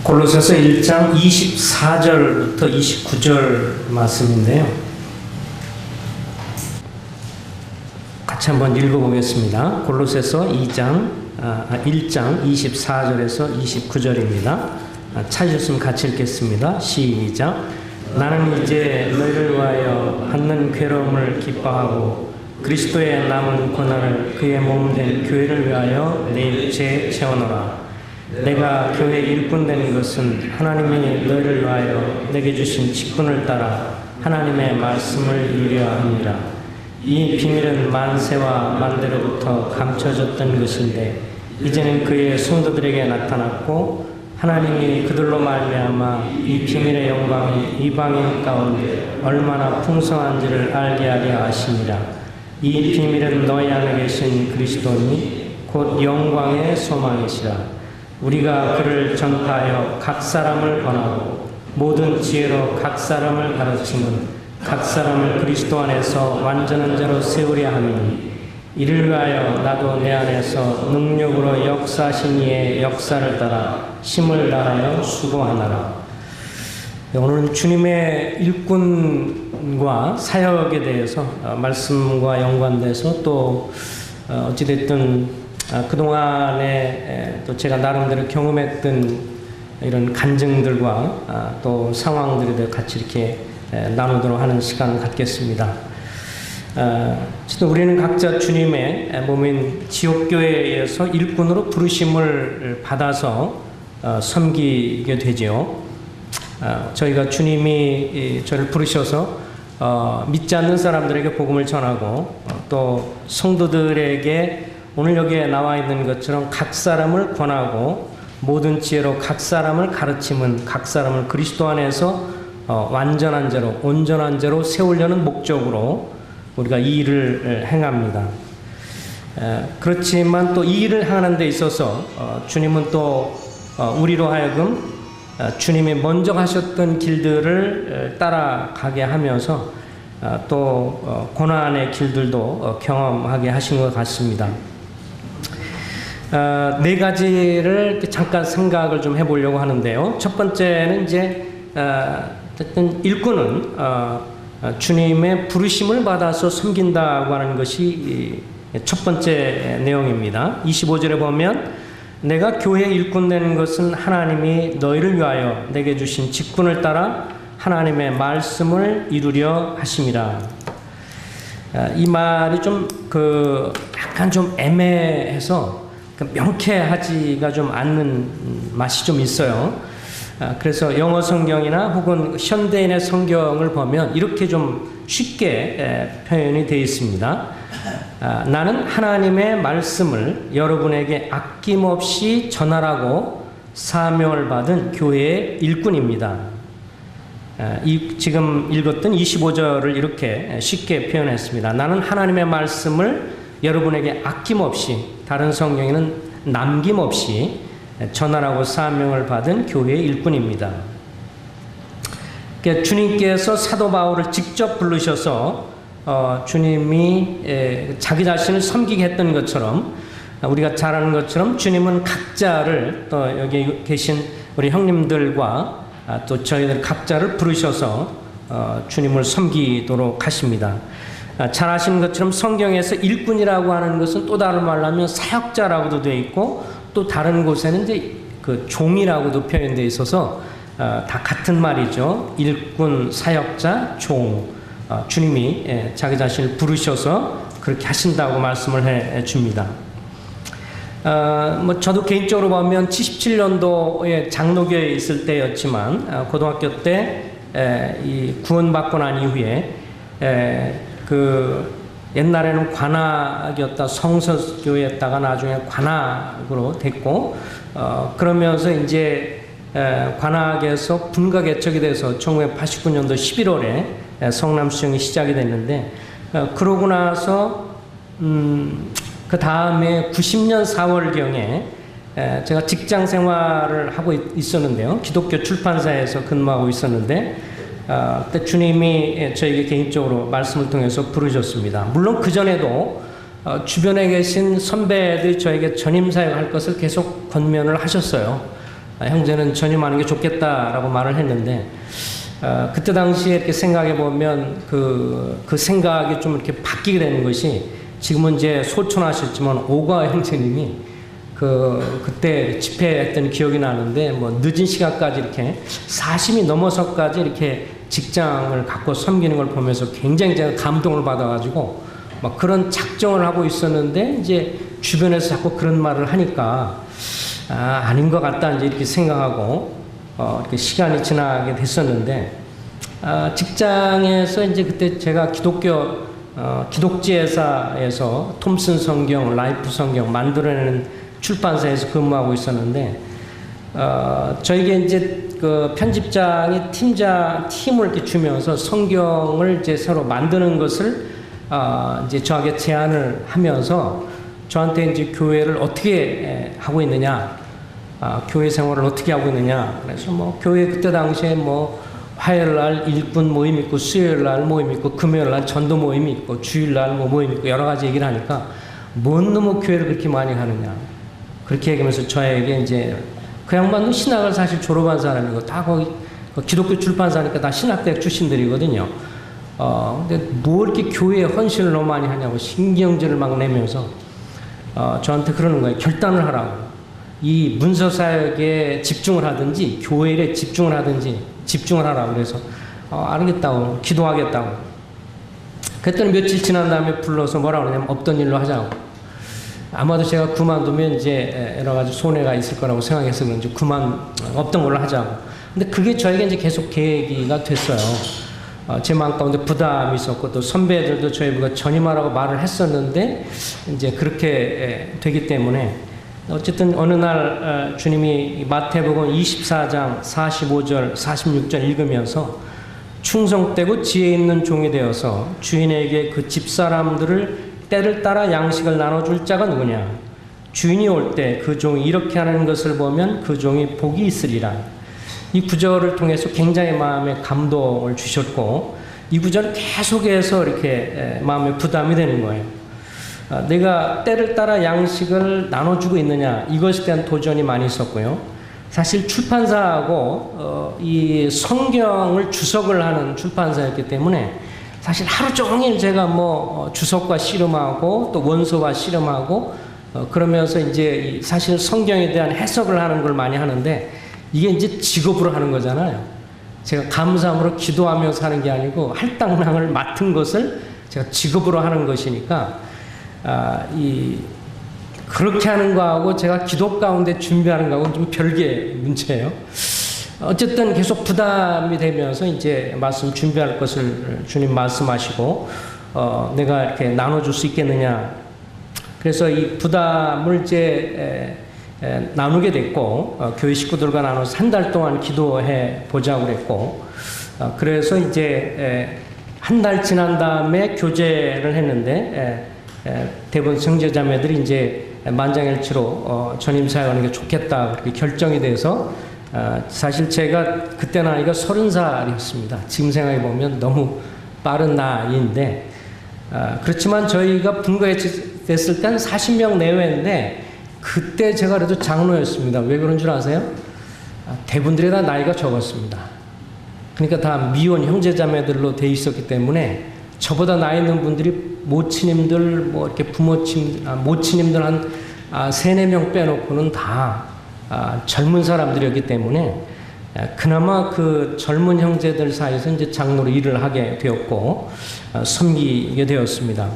골로새서 1장 24절부터 29절 말씀인데요. 같이 한번 읽어보겠습니다. 골로새서 1장 24절에서 29절입니다. 찾으셨으면 같이 읽겠습니다. 시작. 나는 이제 너희를 위하여 받는 괴로움을 기뻐하고 그리스도의 남은 고난을 그의 몸된 교회를 위하여 내 육체에 채워노라. 내가 교회 일꾼 된 것은 하나님이 너희를 위하여 내게 주신 직분을 따라 하나님의 말씀을 이루려 합니다. 이 비밀은 만세와 만대로부터 감춰졌던 것인데 이제는 그의 성도들에게 나타났고 하나님이 그들로 말미암아 이 비밀의 영광이 이방인 가운데 얼마나 풍성한지를 알게 하려 하심이라. 이 비밀은 너희 안에 계신 그리스도니 곧 영광의 소망이시라. 우리가 그를 전파하여 각 사람을 권하고 모든 지혜로 각 사람을 가르치면 각 사람을 그리스도 안에서 완전한 자로 세우려 함이니 이를 위하여 나도 내 안에서 능력으로 역사하신 이의 역사를 따라 힘을 다하여 수고하노라. 오늘은 주님의 일꾼과 사역에 대해서 말씀과 연관돼서 또 어찌됐든 그동안에 또 제가 나름대로 경험했던 이런 간증들과 또 상황들에 대해 같이 이렇게 나누도록 하는 시간을 갖겠습니다. 우리는 각자 주님의 몸인 지옥교회에서 일꾼으로 부르심을 받아서 섬기게 되죠. 저희가 주님이 저를 부르셔서 믿지 않는 사람들에게 복음을 전하고 또 성도들에게 오늘 여기에 나와 있는 것처럼 각 사람을 권하고 모든 지혜로 각 사람을 가르치면 각 사람을 그리스도 안에서 완전한 자로 온전한 자로 세우려는 목적으로 우리가 이 일을 행합니다. 그렇지만 또 이 일을 하는 데 있어서 주님은 또 우리로 하여금 주님이 먼저 가셨던 길들을 따라가게 하면서 또 고난의 길들도 경험하게 하신 것 같습니다. 네 가지를 잠깐 생각을 좀 해보려고 하는데요. 첫 번째는 이제 어쨌든 일꾼은 주님의 부르심을 받아서 섬긴다고 하는 것이 첫 번째 내용입니다. 25절에 보면 내가 교회 일꾼 되는 것은 하나님이 너희를 위하여 내게 주신 직분을 따라 하나님의 말씀을 이루려 하심이라. 이 말이 좀 약간 좀 애매해서 명쾌하지가 좀 않는 맛이 좀 있어요. 그래서 영어 성경이나 혹은 현대인의 성경을 보면 이렇게 좀 쉽게 표현이 되어 있습니다. 나는 하나님의 말씀을 여러분에게 아낌없이 전하라고 사명을 받은 교회의 일꾼입니다. 지금 읽었던 25절을 이렇게 쉽게 표현했습니다. 나는 하나님의 말씀을 여러분에게 아낌없이, 다른 성경에는 남김없이 전하라고 사명을 받은 교회의 일꾼입니다. 그러니까 주님께서 사도 바울을 직접 부르셔서 주님이 자기 자신을 섬기게 했던 것처럼, 우리가 잘 아는 것처럼 주님은 각자를 또 여기 계신 우리 형님들과 또 저희들 각자를 부르셔서 주님을 섬기도록 하십니다. 잘 아시는 것처럼 성경에서 일꾼이라고 하는 것은 또 다른 말로 하면 사역자라고도 되어 있고 또 다른 곳에는 이제 그 종이라고도 표현되어 있어서 다 같은 말이죠. 일꾼, 사역자, 종. 주님이 자기 자신을 부르셔서 그렇게 하신다고 말씀을 해 줍니다. 저도 개인적으로 보면 77년도에 장로교에 있을 때였지만 고등학교 때 이 구원받고 난 이후에 옛날에는 관악이었다 성서교회였다가 나중에 관악으로 됐고 그러면서 이제 관악에서 분가 개척이 돼서 1989년도 11월에 성남수정이 시작이 됐는데 그러고 나서 그 다음에 90년 4월경에 제가 직장 생활을 하고 있었는데요. 기독교 출판사에서 근무하고 있었는데 그때 주님이 저에게 개인적으로 말씀을 통해서 부르셨습니다. 물론 그전에도 주변에 계신 선배들이 저에게 전임사역할 것을 계속 권면을 하셨어요. 형제는 전임하는 게 좋겠다라고 말을 했는데 그때 당시에 이렇게 생각해 보면 그 생각이 좀 이렇게 바뀌게 되는 것이 지금은 이제 소천하셨지만 오가 형제님이 그때 집회했던 기억이 나는데 뭐 늦은 시간까지 이렇게 40이 넘어서까지 이렇게 직장을 갖고 섬기는 걸 보면서 굉장히 제가 감동을 받아가지고 막 그런 작정을 하고 있었는데 이제 주변에서 자꾸 그런 말을 하니까 아닌 것 같다 이제 이렇게 생각하고 이렇게 시간이 지나게 됐었는데 직장에서 이제 그때 제가 기독지회사에서 톰슨 성경, 라이프 성경 만들어내는 출판사에서 근무하고 있었는데 저에게 이제 그 편집장이 팀을 이렇게 주면서 성경을 이제 서로 만드는 것을 이제 저에게 제안을 하면서 저한테 이제 교회를 어떻게 하고 있느냐, 교회 생활을 어떻게 하고 있느냐. 그래서 뭐 교회 그때 당시에 뭐 화요일 날 일꾼 모임 있고 수요일 날 모임 있고 금요일 날 전도 모임이 있고 주일 날 뭐 모임 있고 여러 가지 얘기를 하니까 뭔 놈의 교회를 그렇게 많이 하느냐. 그렇게 얘기하면서 저에게 이제 그 양반도 신학을 사실 졸업한 사람이고 다 거기 기독교 출판사니까 다 신학대학 출신들이거든요. 근데 뭐 이렇게 교회에 헌신을 너무 많이 하냐고 신경질을 막 내면서 저한테 그러는 거예요. 결단을 하라고. 이 문서 사역에 집중을 하든지 교회 일에 집중을 하든지 집중을 하라고 그래서 알겠다고 기도하겠다고. 그랬더니 며칠 지난 다음에 불러서 뭐라고 그러냐면 없던 일로 하자고. 아마도 제가 그만두면 이제 여러 가지 손해가 있을 거라고 생각해서 그런지 없던 걸로 하자고. 근데 그게 저에게 이제 계속 계기가 됐어요. 제 마음 가운데 부담이 있었고 또 선배들도 저희 보고 전임하라고 말을 했었는데 이제 그렇게 되기 때문에 어쨌든 어느 날 주님이 마태복음 24장 45절 46절 읽으면서 충성되고 지혜 있는 종이 되어서 주인에게 그 집사람들을 때를 따라 양식을 나눠줄 자가 누구냐. 주인이 올 때 그 종이 이렇게 하는 것을 보면 그 종이 복이 있으리라. 이 구절을 통해서 굉장히 마음에 감동을 주셨고 이 구절을 계속해서 이렇게 마음에 부담이 되는 거예요. 내가 때를 따라 양식을 나눠주고 있느냐 이것에 대한 도전이 많이 있었고요. 사실 출판사하고 이 성경을 주석을 하는 출판사였기 때문에 사실 하루 종일 제가 뭐 주석과 씨름하고 또 원서와 씨름하고 그러면서 이제 사실 성경에 대한 해석을 하는 걸 많이 하는데 이게 이제 직업으로 하는 거잖아요. 제가 감사함으로 기도하면서 하는 게 아니고 할당량을 맡은 것을 제가 직업으로 하는 것이니까 그렇게 하는 거하고 제가 기도 가운데 준비하는 거하고는 좀 별개의 문제예요. 어쨌든 계속 부담이 되면서 이제 말씀 준비할 것을 주님 말씀하시고 내가 이렇게 나눠줄 수 있겠느냐. 그래서 이 부담을 이제 나누게 됐고 교회 식구들과 나눠서 한 달 동안 기도해 보자고 그랬고 그래서 이제 한 달 지난 다음에 교제를 했는데 대부분 형제자매들이 이제 만장일치로 전임 사역하는 게 좋겠다 그렇게 결정이 돼서 사실 제가 그때 나이가 30살이었습니다. 지금 생각해 보면 너무 빠른 나이인데 그렇지만 저희가 분거했을 때는 40명 내외인데 그때 제가 그래도 장로였습니다. 왜 그런 줄 아세요? 대부분들이 다 나이가 적었습니다. 그러니까 다 미혼 형제자매들로 돼 있었기 때문에 저보다 나이 있는 분들이 모친님들 뭐 이렇게 모친님들 한 3-4명 빼놓고는 다 젊은 사람들이었기 때문에 그나마 그 젊은 형제들 사이에서 이제 장로로 일을 하게 되었고 섬기게 되었습니다.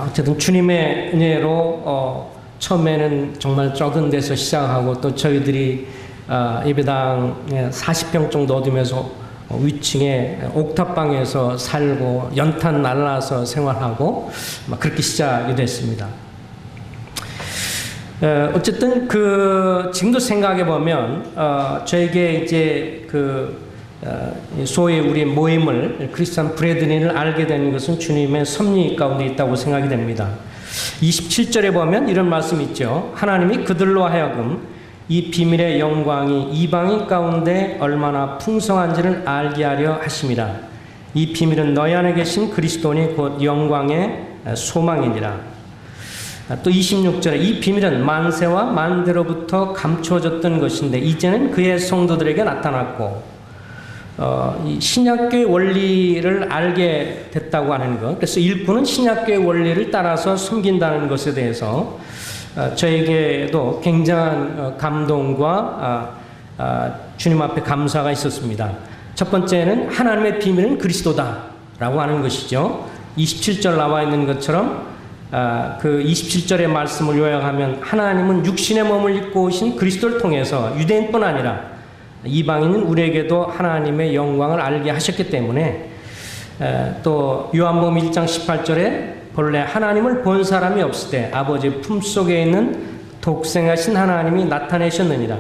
어쨌든 주님의 은혜로 처음에는 정말 적은 데서 시작하고 또 저희들이 예배당에 40평 정도 얻으면서 위층에 옥탑방에서 살고 연탄 날라서 생활하고 그렇게 시작이 됐습니다. 어쨌든 지금도 생각해 보면 저에게 이제 소위 우리 모임을 크리스찬 브레드린을 알게 되는 것은 주님의 섭리 가운데 있다고 생각이 됩니다. 27절에 보면 이런 말씀이 있죠. 하나님이 그들로 하여금 이 비밀의 영광이 이방인 가운데 얼마나 풍성한지를 알게 하려 하심이라. 이 비밀은 너희 안에 계신 그리스도니 곧 영광의 소망이니라. 또 26절에 이 비밀은 만세와 만대로부터 감추어졌던 것인데 이제는 그의 성도들에게 나타났고, 이 신약교의 원리를 알게 됐다고 하는 것, 그래서 일꾼은 신약교의 원리를 따라서 숨긴다는 것에 대해서 저에게도 굉장한 감동과 주님 앞에 감사가 있었습니다. 첫 번째는 하나님의 비밀은 그리스도다라고 하는 것이죠. 27절 나와 있는 것처럼 그 27절의 말씀을 요약하면 하나님은 육신의 몸을 입고 오신 그리스도를 통해서 유대인뿐 아니라 이방인은 우리에게도 하나님의 영광을 알게 하셨기 때문에, 또 요한복음 1장 18절에 본래 하나님을 본 사람이 없을 때 아버지의 품속에 있는 독생하신 하나님이 나타내셨느니라.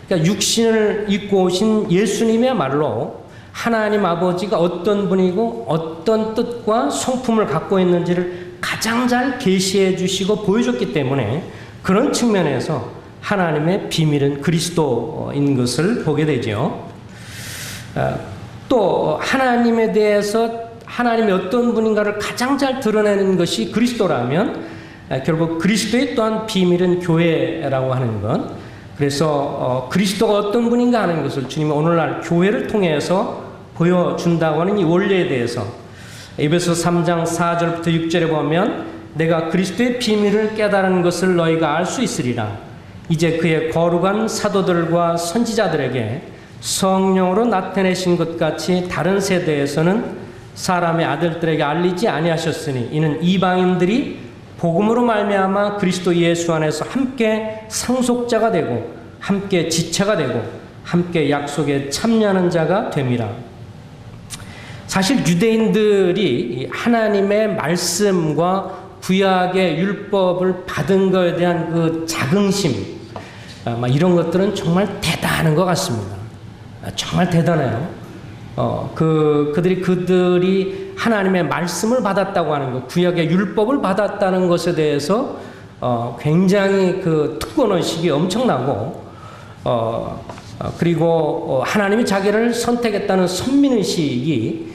그러니까 육신을 입고 오신 예수님이야말로 하나님 아버지가 어떤 분이고 어떤 뜻과 성품을 갖고 있는지를 가장 잘 계시해 주시고 보여줬기 때문에 그런 측면에서 하나님의 비밀은 그리스도인 것을 보게 되죠. 또 하나님에 대해서 하나님이 어떤 분인가를 가장 잘 드러내는 것이 그리스도라면 결국 그리스도의 또한 비밀은 교회라고 하는 것. 그래서 그리스도가 어떤 분인가 하는 것을 주님이 오늘날 교회를 통해서 보여준다고 하는 이 원리에 대해서 에베소 3장 4절부터 6절에 보면 내가 그리스도의 비밀을 깨달은 것을 너희가 알 수 있으리라. 이제 그의 거룩한 사도들과 선지자들에게 성령으로 나타내신 것 같이 다른 세대에서는 사람의 아들들에게 알리지 아니하셨으니 이는 이방인들이 복음으로 말미암아 그리스도 예수 안에서 함께 상속자가 되고 함께 지체가 되고 함께 약속에 참여하는 자가 됨이라. 사실 유대인들이 하나님의 말씀과 구약의 율법을 받은 것에 대한 그 자긍심, 이런 것들은 정말 대단한 것 같습니다. 정말 대단해요. 그들이 하나님의 말씀을 받았다고 하는 것, 구약의 율법을 받았다는 것에 대해서 굉장히 그 특권의식이 엄청나고, 그리고 하나님이 자기를 선택했다는 선민의식이,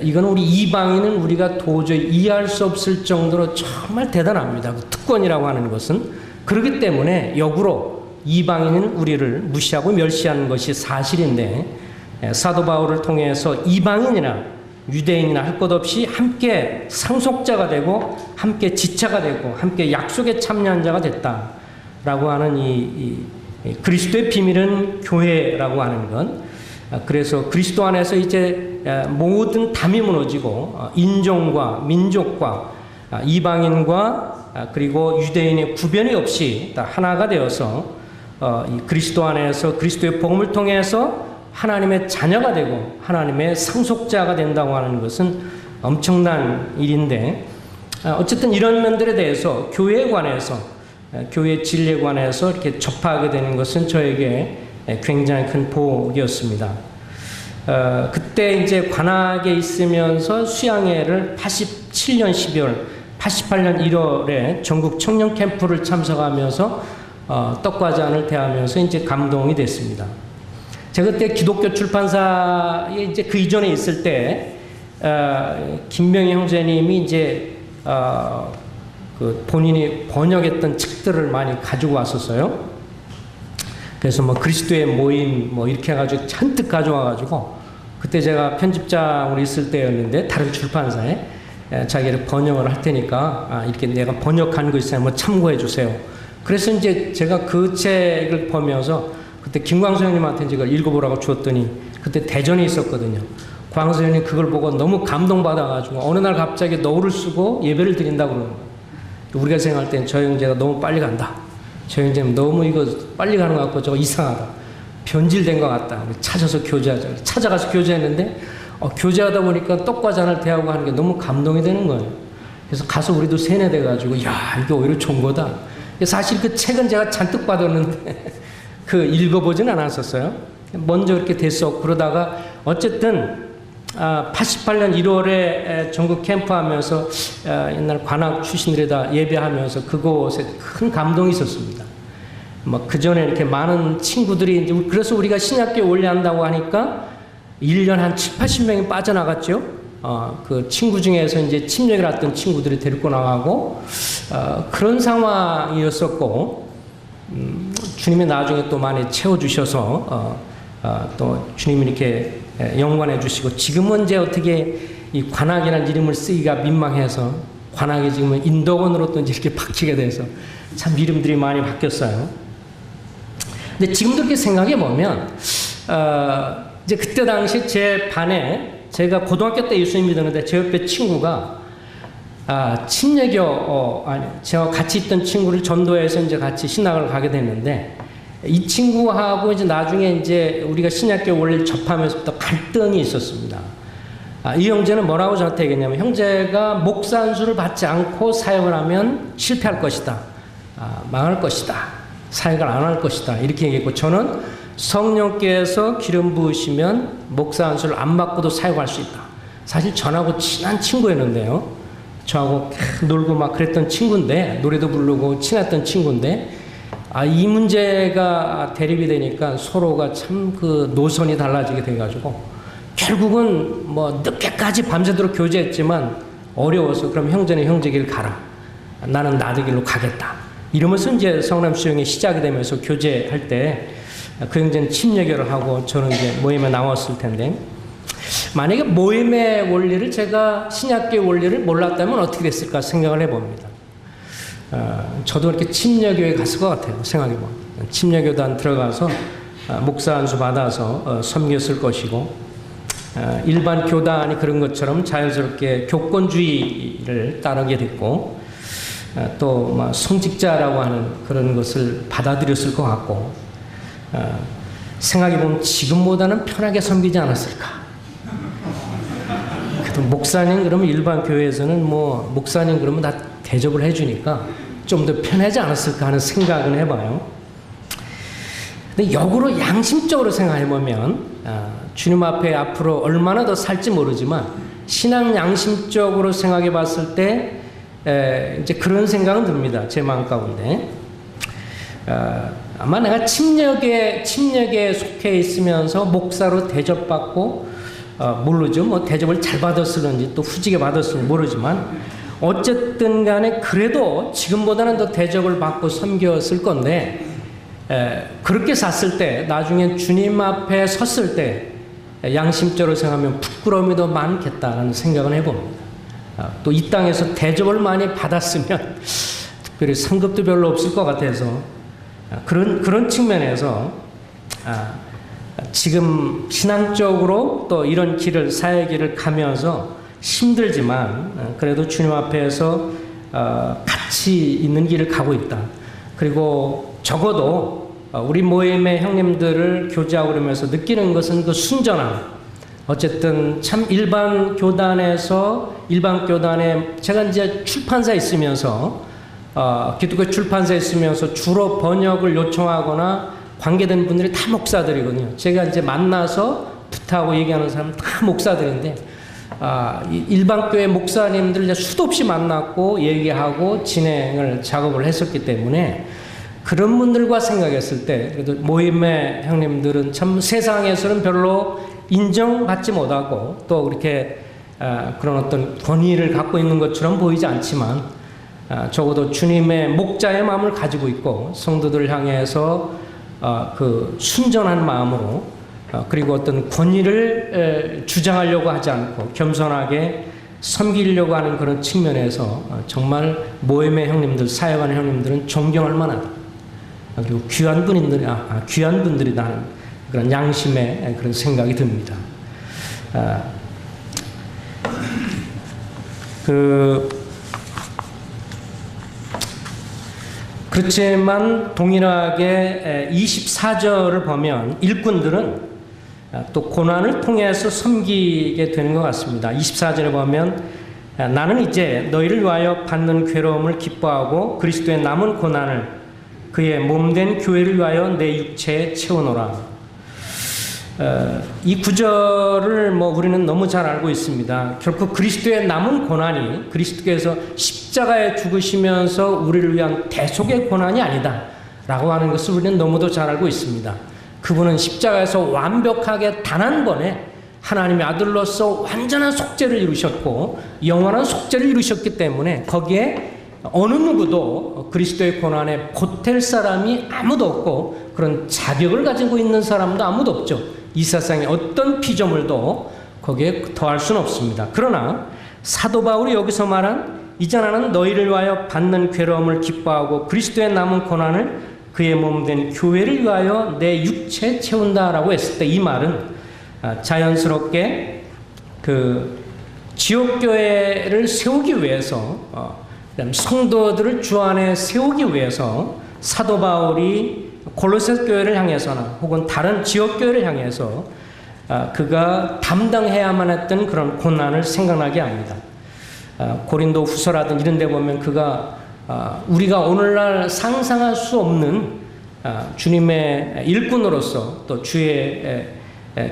이건 우리 이방인은 우리가 도저히 이해할 수 없을 정도로 정말 대단합니다. 그 특권이라고 하는 것은. 그렇기 때문에 역으로 이방인은 우리를 무시하고 멸시하는 것이 사실인데, 사도 바울을 통해서 이방인이나 유대인이나 할 것 없이 함께 상속자가 되고 함께 지체가 되고 함께 약속에 참여한 자가 됐다라고 하는 이 그리스도의 비밀은 교회라고 하는 것. 그래서 그리스도 안에서 이제 모든 담이 무너지고 인종과 민족과 이방인과 그리고 유대인의 구별이 없이 다 하나가 되어서 이 그리스도 안에서 그리스도의 복음을 통해서 하나님의 자녀가 되고 하나님의 상속자가 된다고 하는 것은 엄청난 일인데, 어쨌든 이런 면들에 대해서 교회에 관해서, 교회 진리에 관해서 이렇게 접하게 되는 것은 저에게 굉장히 큰 복이었습니다. 그때 이제 관악에 있으면서 수양회를 87년 12월, 88년 1월에 전국 청년 캠프를 참석하면서 떡과 잔을 대하면서 이제 감동이 됐습니다. 제가 그때 기독교 출판사에 이제 그 이전에 있을 때 김명희 형제님이 이제 그 본인이 번역했던 책들을 많이 가지고 왔었어요. 그래서 뭐 그리스도의 모임 뭐 이렇게 해가지고 잔뜩 가져와가지고 그때 제가 편집장으로 있을 때였는데 다른 출판사에 자기를 번역을 할 테니까 이렇게 내가 번역한 거 있어요. 뭐 참고해 주세요. 그래서 이제 제가 그 책을 보면서 그때 김광수 형님한테 이걸 읽어보라고 주었더니 그때 대전에 있었거든요. 광수 형님 그걸 보고 너무 감동받아가지고 어느 날 갑자기 너울을 쓰고 예배를 드린다고 그러는 거예요. 우리가 생각할 땐 저 형제가 너무 빨리 간다. 저 형제는 너무 이거 빨리 가는 것 같고 저거 이상하다. 변질된 것 같다. 찾아서 교제하자. 찾아가서 교제했는데 교제하다 보니까 떡과 잔을 대하고 하는 게 너무 감동이 되는 거예요. 그래서 가서 우리도 세뇌돼가지고 야 이게 오히려 좋은 거다. 사실 그 책은 제가 잔뜩 받았는데 그 읽어보진 않았었어요. 먼저 이렇게 됐어. 그러다가 어쨌든 88년 1월에 전국 캠프하면서 옛날 관악 출신들에다 예배하면서 그곳에 큰 감동이 있었습니다. 뭐 그 전에 이렇게 많은 친구들이 이제 그래서 우리가 신약교회 올려한다고 하니까 1년 한 7, 80명이 빠져나갔죠. 그 친구 중에서 이제 침략을 했던 친구들이 데리고 나가고 그런 상황이었었고 주님이 나중에 또 많이 채워주셔서 또 주님이 이렇게 영관해 주시고 지금은 이제 어떻게 이 관악이라는 이름을 쓰기가 민망해서 관악이 지금은 인덕원으로 또 이렇게 바뀌게 돼서 참 이름들이 많이 바뀌었어요. 근데 지금도 이렇게 생각해 보면 이제 그때 당시 제 반에 제가 고등학교 때 예수님 믿었는데 제 옆에 친구가 저와 같이 있던 친구를 전도해서 이제 같이 신학을 가게 됐는데 이 친구하고 이제 나중에 이제 우리가 신약교 원리를 접하면서부터 갈등이 있었습니다. 이 형제는 뭐라고 저한테 얘기했냐면 형제가 목사 안수를 받지 않고 사역을 하면 실패할 것이다. 망할 것이다. 사역을 안 할 것이다. 이렇게 얘기했고 저는 성령께서 기름 부으시면 목사 안수를 안 받고도 사역할 수 있다. 사실 전하고 친한 친구였는데요. 저하고 놀고 막 그랬던 친구인데 노래도 부르고 친했던 친구인데 이 문제가 대립이 되니까 서로가 참 그 노선이 달라지게 돼가지고 결국은 뭐 늦게까지 밤새도록 교제했지만 어려워서 그럼 형제는 형제 길 가라. 나는 나의 길로 가겠다. 이러면서 이제 성남 수용이 시작이 되면서 교제할 때 그 형제는 침례교를 하고 저는 이제 모임에 나왔을 텐데 만약에 모임의 원리를 제가 신약교의 원리를 몰랐다면 어떻게 됐을까 생각을 해봅니다. 저도 이렇게 침례교에 갔을 것 같아요. 생각해보면. 침례교단 들어가서 목사 안수 받아서 섬겼을 것이고 일반 교단이 그런 것처럼 자연스럽게 교권주의를 따르게 됐고 또 성직자라고 하는 그런 것을 받아들였을 것 같고 생각해보면 지금보다는 편하게 섬기지 않았을까. 그래도 목사님 그러면 일반 교회에서는 뭐 목사님 그러면 다 대접을 해주니까 좀 더 편하지 않았을까 하는 생각은 해봐요. 근데 역으로 양심적으로 생각해보면 주님 앞에 앞으로 얼마나 더 살지 모르지만 신앙 양심적으로 생각해봤을 때 이제 그런 생각은 듭니다. 제 마음 가운데 아마 내가 침략에 속해 있으면서 목사로 대접받고 모르죠. 뭐 대접을 잘 받았을는지 또 후지게 받았을지 모르지만 어쨌든 간에 그래도 지금보다는 더 대접을 받고 섬겼을 건데 그렇게 샀을 때 나중에 주님 앞에 섰을 때 양심적으로 생각하면 부끄러움이 더 많겠다라는 생각을 해봅니다. 또 이 땅에서 대접을 많이 받았으면 특별히 상급도 별로 없을 것 같아서 그런 측면에서 지금 신앙적으로 또 이런 길을 사회 길을 가면서 힘들지만 그래도 주님 앞에서 같이 있는 길을 가고 있다. 그리고 적어도 우리 모임의 형님들을 교제하고 그러면서 느끼는 것은 그 순전함. 어쨌든 참 일반 교단에 제가 이제 출판사에 있으면서 기독교 출판사에 있으면서 주로 번역을 요청하거나 관계된 분들이 다 목사들이거든요. 제가 이제 만나서 부탁하고 얘기하는 사람은 다 목사들인데 일반 교회 목사님들 이제 수도 없이 만났고 얘기하고 진행을 작업을 했었기 때문에 그런 분들과 생각했을 때 그래도 모임의 형님들은 참 세상에서는 별로 인정받지 못하고 또 그렇게 그런 어떤 권위를 갖고 있는 것처럼 보이지 않지만 적어도 주님의 목자의 마음을 가지고 있고 성도들을 향해서 그 순전한 마음으로 그리고 어떤 권위를 주장하려고 하지 않고 겸손하게 섬기려고 하는 그런 측면에서 정말 모임의 형님들, 사역하는 형님들은 존경할 만하다. 그리고 귀한 분들이다 하는 그런 양심의 그런 생각이 듭니다. 그렇지만 동일하게 24절을 보면 일꾼들은 또 고난을 통해서 섬기게 되는 것 같습니다. 24절에 보면 나는 이제 너희를 위하여 받는 괴로움을 기뻐하고 그리스도의 남은 고난을 그의 몸된 교회를 위하여 내 육체에 채워놓으라. 이 구절을 우리는 너무 잘 알고 있습니다. 결코 그리스도의 남은 고난이 그리스도께서 십자가에 죽으시면서 우리를 위한 대속의 고난이 아니다 라고 하는 것을 우리는 너무도 잘 알고 있습니다. 그분은 십자가에서 완벽하게 단 한 번에 하나님의 아들로서 완전한 속죄를 이루셨고 영원한 속죄를 이루셨기 때문에 거기에 어느 누구도 그리스도의 고난에 보탤 사람이 아무도 없고 그런 자격을 가지고 있는 사람도 아무도 없죠. 이 세상에 어떤 피조물도 거기에 더할 수는 없습니다. 그러나 사도 바울이 여기서 말한 이제 나는 너희를 위하여 받는 괴로움을 기뻐하고 그리스도의 남은 고난을 그의 몸 된 교회를 위하여 내 육체에 채운다라고 했을 때 이 말은 자연스럽게 그 지옥교회를 세우기 위해서 성도들을 주 안에 세우기 위해서 사도 바울이 골로새 교회를 향해서나 혹은 다른 지역교회를 향해서 그가 담당해야만 했던 그런 고난을 생각나게 합니다. 고린도 후서라든 이런 데 보면 그가 우리가 오늘날 상상할 수 없는 주님의 일꾼으로서 또 주의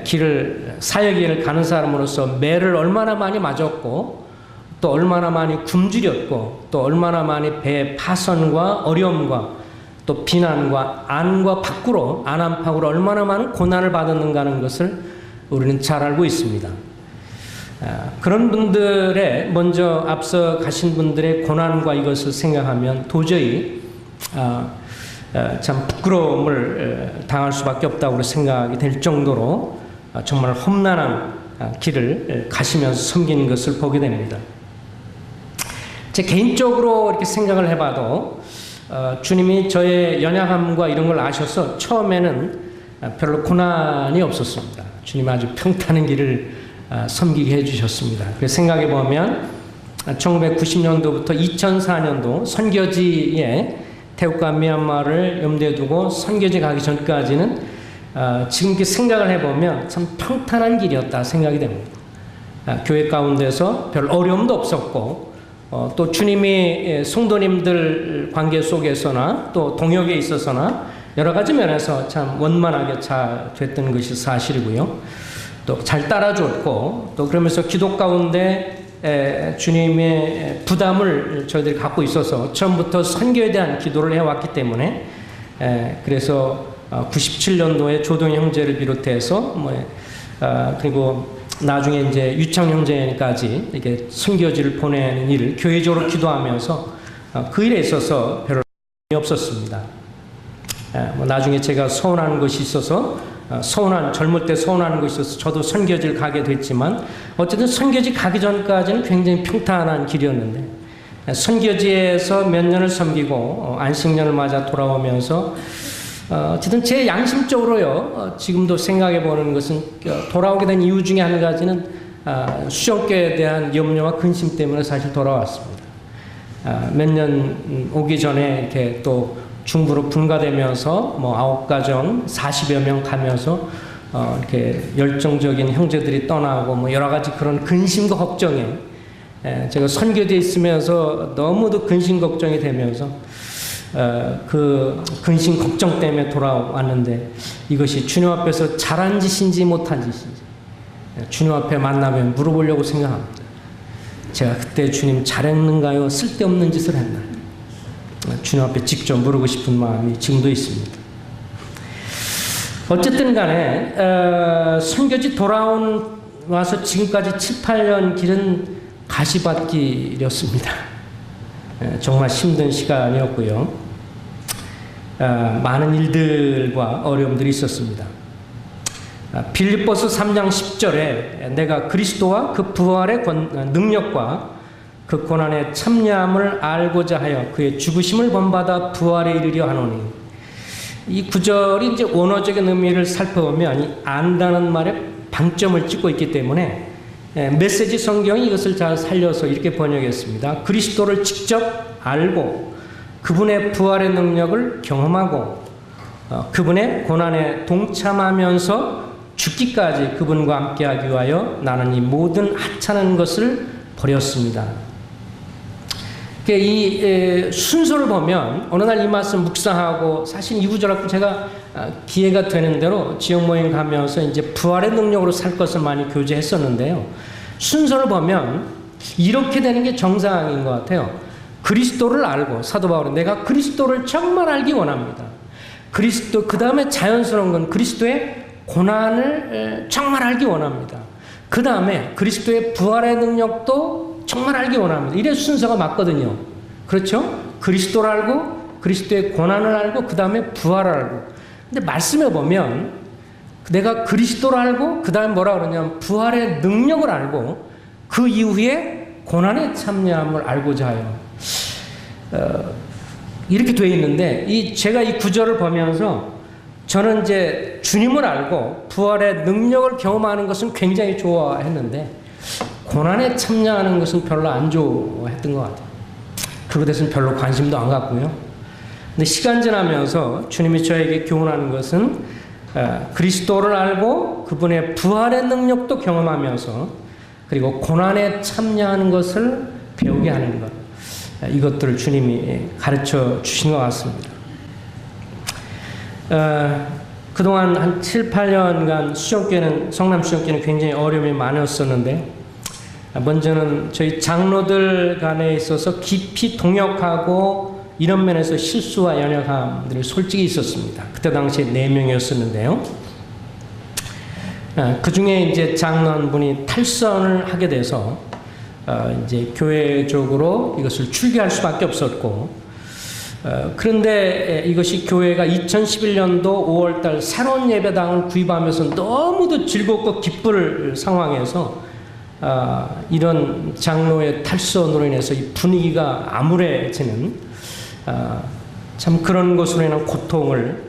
길을 사역을 가는 사람으로서 매를 얼마나 많이 맞았고 또 얼마나 많이 굶주렸고 또 얼마나 많이 배의 파선과 어려움과 또 비난과 안과 밖으로 안팎으로 얼마나 많은 고난을 받았는가 하는 것을 우리는 잘 알고 있습니다. 그런 분들의 먼저 앞서 가신 분들의 고난과 이것을 생각하면 도저히 참 부끄러움을 당할 수밖에 없다고 생각이 될 정도로 정말 험난한 길을 가시면서 섬기는 것을 보게 됩니다. 제 개인적으로 이렇게 생각을 해봐도 주님이 저의 연약함과 이런 걸 아셔서 처음에는 별로 고난이 없었습니다. 주님 아주 평탄한 길을 섬기게 해주셨습니다. 그래서 생각해 보면 1990년도부터 2004년도 선교지에 태국과 미얀마를 염두에 두고 선교지 가기 전까지는 지금 이렇게 생각을 해보면 참 평탄한 길이었다 생각이 됩니다. 교회 가운데서 별 어려움도 없었고 또 주님이 성도님들 관계 속에서나 또 동역에 있어서나 여러 가지 면에서 참 원만하게 잘 됐던 것이 사실이고요. 또 잘 따라줬고 또 그러면서 기도 가운데 주님의 부담을 저희들이 갖고 있어서 처음부터 선교에 대한 기도를 해왔기 때문에 그래서 97년도에 조동 형제를 비롯해서 그리고 나중에 이제 유창 형제까지 이렇게 선교지를 보내는 일을 교회적으로 기도하면서 그 일에 있어서 별로 없었습니다. 나중에 제가 서운한 것이 있어서 젊을 때 서운한 것이 있어서 저도 선교지를 가게 됐지만 어쨌든 선교지 가기 전까지는 굉장히 평탄한 길이었는데 선교지에서 몇 년을 섬기고 안식년을 맞아 돌아오면서 어쨌든 제 양심적으로요 지금도 생각해 보는 것은 돌아오게 된 이유 중에 한 가지는 수정교에 대한 염려와 근심 때문에 사실 돌아왔습니다. 몇 년 오기 전에 이렇게 또 중부로 분가되면서 9가정 40여 명 가면서 이렇게 열정적인 형제들이 떠나고 여러 가지 그런 근심과 걱정에 제가 선교지에 있으면서 너무도 근심 걱정이 되면서 그 근심 걱정 때문에 돌아왔는데 이것이 주님 앞에서 잘한 짓인지 못한 짓인지 주님 앞에 만나면 물어보려고 생각합니다. 제가 그때 주님 잘했는가요? 쓸데없는 짓을 했나요? 주님 앞에 직접 물고 싶은 마음이 지금도 있습니다. 어쨌든 간에 선교지 와서 지금까지 7, 8년 길은 가시밭길이었습니다. 정말 힘든 시간이었고요. 많은 일들과 어려움들이 있었습니다. 빌립보서 3장 10절에 내가 그리스도와 그 부활의 능력과 그 고난의 참여함을 알고자 하여 그의 죽으심을 본받아 부활에 이르려 하노니 이 구절이 이제 원어적인 의미를 살펴보면 이 안다는 말에 방점을 찍고 있기 때문에 메시지 성경이 이것을 잘 살려서 이렇게 번역했습니다. 그리스도를 직접 알고 그분의 부활의 능력을 경험하고 그분의 고난에 동참하면서 죽기까지 그분과 함께하기 위하여 나는 이 모든 하찮은 것을 버렸습니다. 이 순서를 보면 어느 날 이 말씀 묵상하고 사실 이 구절하고 제가 기회가 되는 대로 지역 모임 가면서 이제 부활의 능력으로 살 것을 많이 교제했었는데요. 순서를 보면 이렇게 되는 게 정상인 것 같아요. 그리스도를 알고 사도 바울은 내가 그리스도를 정말 알기 원합니다. 그리스도 그 다음에 자연스러운 건 그리스도의 고난을 정말 알기 원합니다. 그 다음에 그리스도의 부활의 능력도 정말 알기 원합니다. 이래 순서가 맞거든요. 그렇죠? 그리스도를 알고 그리스도의 고난을 알고 그 다음에 부활을 알고. 근데 말씀해 보면 내가 그리스도를 알고 그 다음에 뭐라 그러냐면 부활의 능력을 알고 그 이후에 고난에 참여함을 알고자 해요. 이렇게 되어 있는데 제가 이 구절을 보면서 저는 이제 주님을 알고 부활의 능력을 경험하는 것은 굉장히 좋아했는데 고난에 참여하는 것은 별로 안 좋아했던 것 같아요. 그것에 대해서는 별로 관심도 안 갖고요. 근데 시간 지나면서 주님이 저에게 교훈하는 것은 그리스도를 알고 그분의 부활의 능력도 경험하면서 그리고 고난에 참여하는 것을 배우게 하는 것. 이것들을 주님이 가르쳐 주신 것 같습니다. 그동안 한 7, 8년간 성남 수정교회는 굉장히 어려움이 많았었는데 먼저는 저희 장로들 간에 있어서 깊이 동역하고 이런 면에서 실수와 연약함들이 솔직히 있었습니다. 그때 당시에 4명이었었는데요. 그 중에 이제 장로 한 분이 탈선을 하게 돼서 이제 교회적으로 이것을 출교할 수밖에 없었고 그런데 이것이 교회가 2011년도 5월달 새로운 예배당을 구입하면서 너무도 즐겁고 기쁠 상황에서 이런 장로의 탈선으로 인해서 이 분위기가 암울해지는 참 그런 것으로 인한 고통을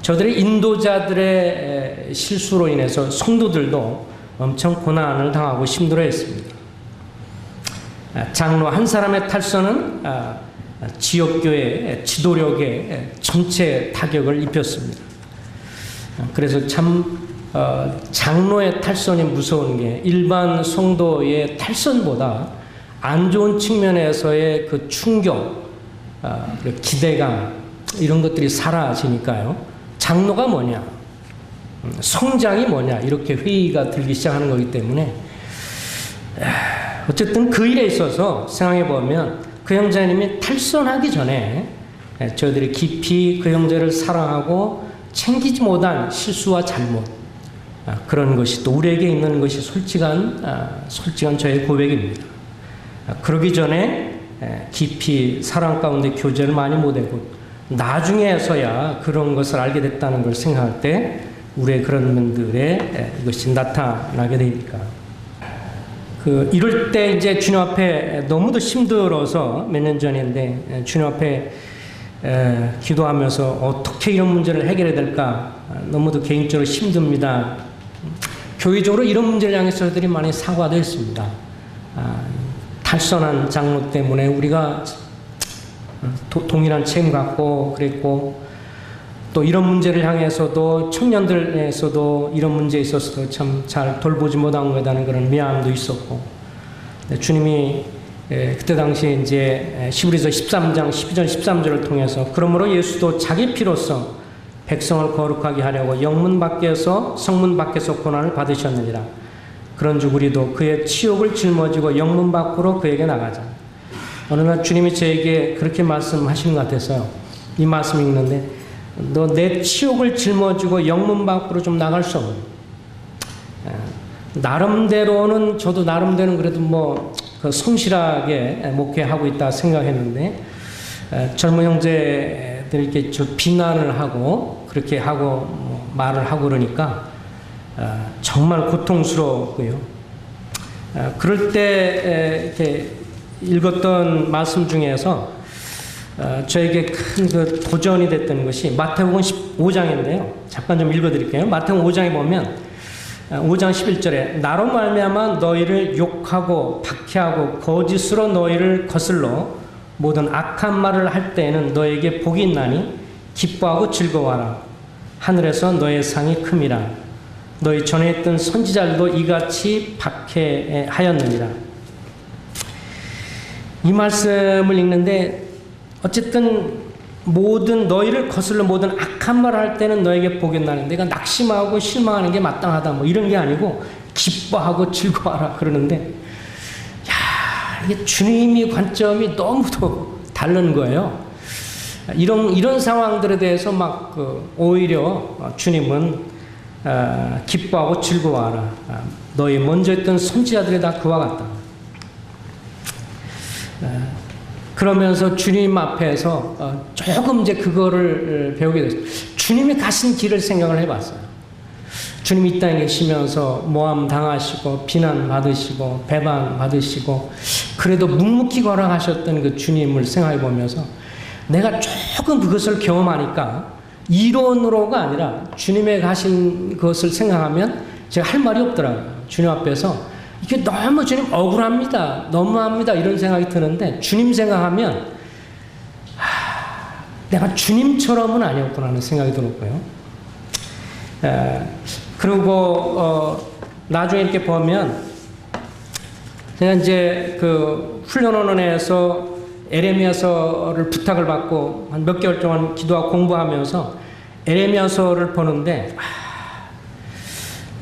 저들의 인도자들의 실수로 인해서 성도들도 엄청 고난을 당하고 힘들어했습니다. 장로 한 사람의 탈선은 지역교회 지도력에 전체 타격을 입혔습니다. 그래서 참 장로의 탈선이 무서운 게 일반 성도의 탈선보다 안 좋은 측면에서의 그 충격, 그 기대감 이런 것들이 사라지니까요. 장로가 뭐냐, 성장이 뭐냐 이렇게 회의가 들기 시작하는 거기 때문에 어쨌든 그 일에 있어서 생각해 보면 그 형제님이 탈선하기 전에 저희들이 깊이 그 형제를 사랑하고 챙기지 못한 실수와 잘못 그런 것이 또 우리에게 있는 것이 솔직한 저의 고백입니다. 그러기 전에 깊이 사랑 가운데 교제를 많이 못하고 나중에서야 그런 것을 알게 됐다는 걸 생각할 때 우리의 그런 면들에 이것이 나타나게 되니까 이럴 때 이제 주님 앞에 너무도 힘들어서 몇 년 전인데 주님 앞에 기도하면서 어떻게 이런 문제를 해결해야 될까 너무도 개인적으로 힘듭니다. 교회적으로 이런 문제를 향해서 저희들이 많이 사과도 했습니다. 탈선한 장로 때문에 우리가 동일한 책임 갖고 그랬고 또 이런 문제를 향해서도 청년들에서도 이런 문제에 있어서도 참 잘 돌보지 못한 거다는 그런 미안함도 있었고 주님이 그때 당시에 이제 히브리서 13장 12절 13절을 통해서 그러므로 예수도 자기 피로써 백성을 거룩하게 하려고 영문 밖에서 성문 밖에서 고난을 받으셨느니라. 그런즉 우리도 그의 치욕을 짊어지고 영문 밖으로 그에게 나가자. 어느 날 주님이 저에게 그렇게 말씀하시는 것 같아서요. 이 말씀이 있는데 너 내 치욕을 짊어지고 영문 밖으로 좀 나갈 수 없는 나름대로는 저도 나름대로는 그래도 그 성실하게 목회하고 있다 생각했는데 젊은 형제들 이렇게 비난을 하고 그렇게 하고 말을 하고 그러니까 정말 고통스럽고요. 그럴 때 이렇게 읽었던 말씀 중에서 저에게 큰 그 도전이 됐던 것이 마태복음 15장인데요. 잠깐 좀 읽어드릴게요. 마태복음 5장에 보면 5장 11절에 나로 말미암아 너희를 욕하고 박해하고 거짓으로 너희를 거슬러 모든 악한 말을 할 때에는 너에게 복이 있나니 기뻐하고 즐거워하라. 하늘에서 너의 상이 큼이라. 너희 전에 있던 선지자들도 이같이 박해하였느니라. 이 말씀을 읽는데 어쨌든 모든 너희를 거슬러 모든 악한 말을 할 때는 너에게 복이 있나니 내가 낙심하고 실망하는 게 마땅하다 이런 게 아니고 기뻐하고 즐거워하라 그러는데 이게 주님의 관점이 너무도 다른 거예요. 이런 상황들에 대해서 오히려 주님은 기뻐하고 즐거워하라. 너희 먼저 했던 선지자들이 다 그와 같다. 그러면서 주님 앞에서 조금 이제 그거를 배우게 됐어요. 주님이 가신 길을 생각을 해봤어요. 주님이 이 땅에 계시면서 모함 당하시고 비난 받으시고 배반 받으시고 그래도 묵묵히 걸어가셨던 그 주님을 생각해 보면서 내가 조금 그것을 경험하니까 이론으로가 아니라 주님의 가신 것을 생각하면 제가 할 말이 없더라고요. 주님 앞에서 이게 너무 주님 억울합니다. 너무합니다. 이런 생각이 드는데 주님 생각하면 내가 주님처럼은 아니었구나 하는 생각이 들었고요. 그리고 나중에 이렇게 보면 제가 이제 그 훈련원에서 에레미야서를 부탁을 받고 한 몇 개월 동안 기도하고 공부하면서 에레미야서를 보는데